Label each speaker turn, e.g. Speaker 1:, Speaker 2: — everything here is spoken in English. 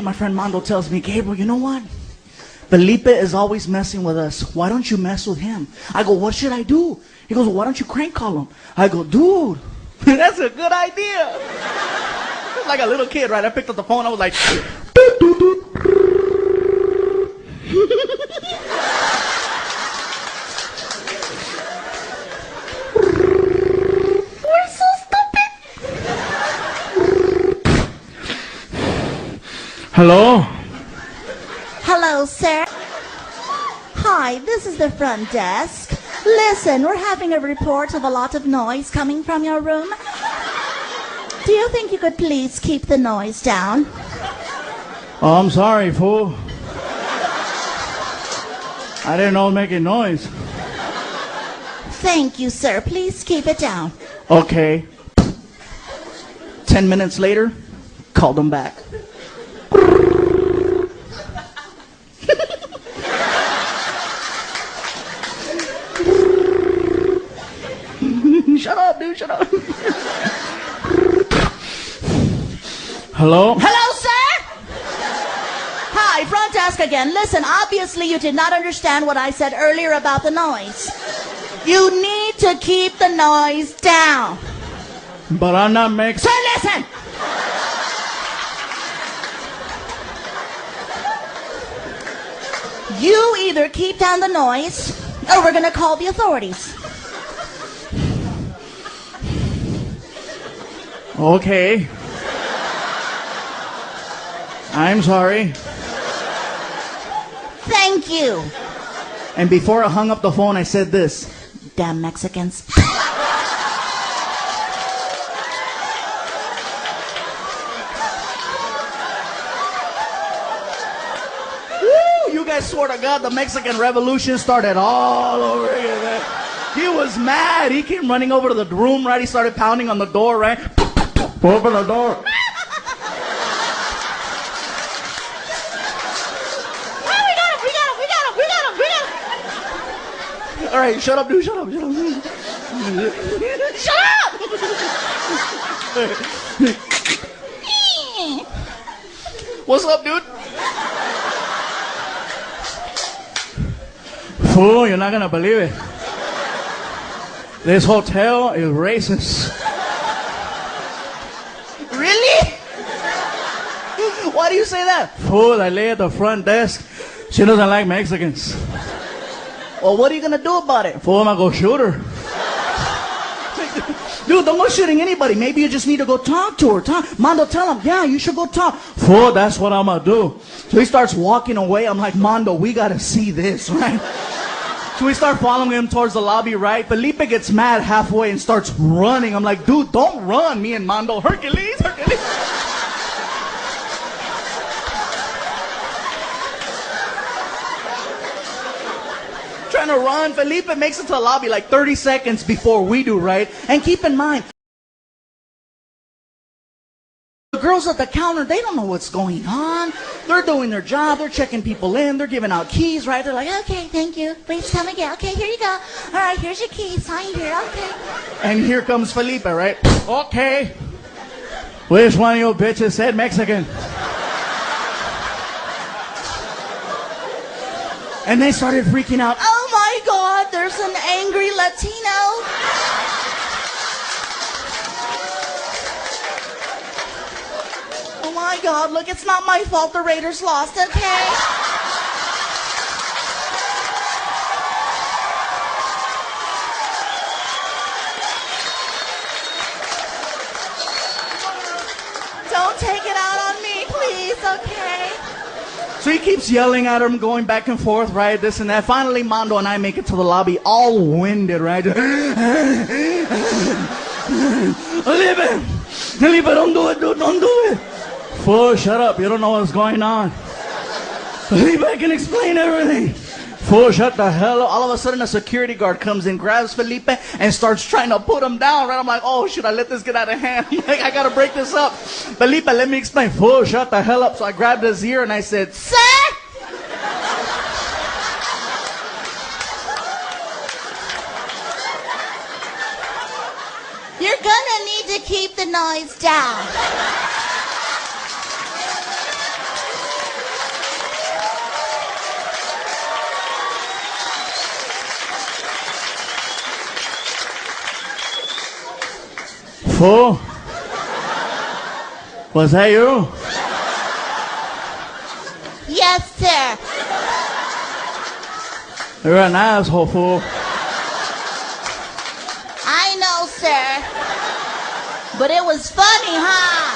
Speaker 1: My friend Mondo tells me, Gabriel, you know what? Felipe is always messing with us. Why don't you mess with him? I go, what should I do? He goes, well, why don't you crank call him? I go, dude, that's a good idea. It's like a little kid, right? I picked up the phone. I was like, doot, doot, doot. We're so stupid.
Speaker 2: Hello?
Speaker 3: Hello, sir. Hi, this is the front desk. Listen, we're having a report of a lot of noise coming from your room. Do you think you could please keep the noise down?
Speaker 2: Oh, I'm sorry, fool. I didn't know I was making noise.
Speaker 3: Thank you, sir. Please keep it down.
Speaker 1: Okay. 10 minutes later, called him back. Shut up, dude, shut up.
Speaker 2: Hello?
Speaker 3: Hello, sir? Hi, front desk again. Listen, obviously you did not understand what I said earlier about the noise. You need to keep the noise down.
Speaker 2: But I'm not making...
Speaker 3: Sir, listen! You either keep down the noise, or we're gonna call the authorities.
Speaker 2: Okay. I'm sorry.
Speaker 3: Thank you.
Speaker 1: And before I hung up the phone, I said this.
Speaker 3: Damn Mexicans.
Speaker 1: Woo! You guys swear to God, the Mexican Revolution started all over again, man. He was mad. He came running over to the room, right? He started pounding on the door, right?
Speaker 2: Open the door.
Speaker 1: All right, shut up, dude. Shut up. Shut up. Shut up! What's up, dude?
Speaker 2: Fool, you're not gonna believe it. This hotel is racist.
Speaker 1: Really? Why do you say that?
Speaker 2: Fool, I lay at the front desk. She doesn't like Mexicans.
Speaker 1: Well, what are you gonna do about it?
Speaker 2: Fool, I'm gonna go shoot her.
Speaker 1: Dude, don't go shooting anybody. Maybe you just need to go talk to her. Mondo, tell him, yeah, you should go talk.
Speaker 2: Fool, that's what I'm gonna do.
Speaker 1: So he starts walking away. I'm like, Mondo, we gotta see this, right? So we start following him towards the lobby, right? Felipe gets mad halfway and starts running. I'm like, dude, don't run. Me and Mondo, Hercules. Trying to run. Felipe makes it to the lobby like 30 seconds before we do, right? And keep in mind, the girls at the counter, they don't know what's going on. They're doing their job. They're checking people in. They're giving out keys, right? They're like, okay, thank you. Please come again. Okay, here you go. All right, here's your key. Sign here. Okay. And here comes Felipe, right?
Speaker 2: Okay. Which one of you bitches said Mexican?
Speaker 1: And they started freaking out.
Speaker 3: Oh my God, there's an angry Latino. Oh my God, look, it's not my fault the Raiders lost, okay? Don't take it out on me, please, okay?
Speaker 1: So he keeps yelling at him, going back and forth, right, this and that. Finally, Mondo and I make it to the lobby, all winded, right? Felipe,
Speaker 2: Felipe, don't do it, dude, don't do it. Fool, shut up, you don't know what's going on. Felipe, I can explain everything. Fool, shut the hell up.
Speaker 1: All of a sudden, a security guard comes in, grabs Felipe, and starts trying to put him down. Right? I'm like, oh, should I let this get out of hand? I'm like, I gotta break this up. Felipe, let me explain.
Speaker 2: Fool, shut the hell up.
Speaker 1: So I grabbed his ear and I said,
Speaker 3: Sir? You're gonna need to keep the noise down.
Speaker 2: Fool, was that you?
Speaker 3: Yes, sir.
Speaker 2: You're an asshole, fool.
Speaker 3: I know, sir. But it was funny, huh?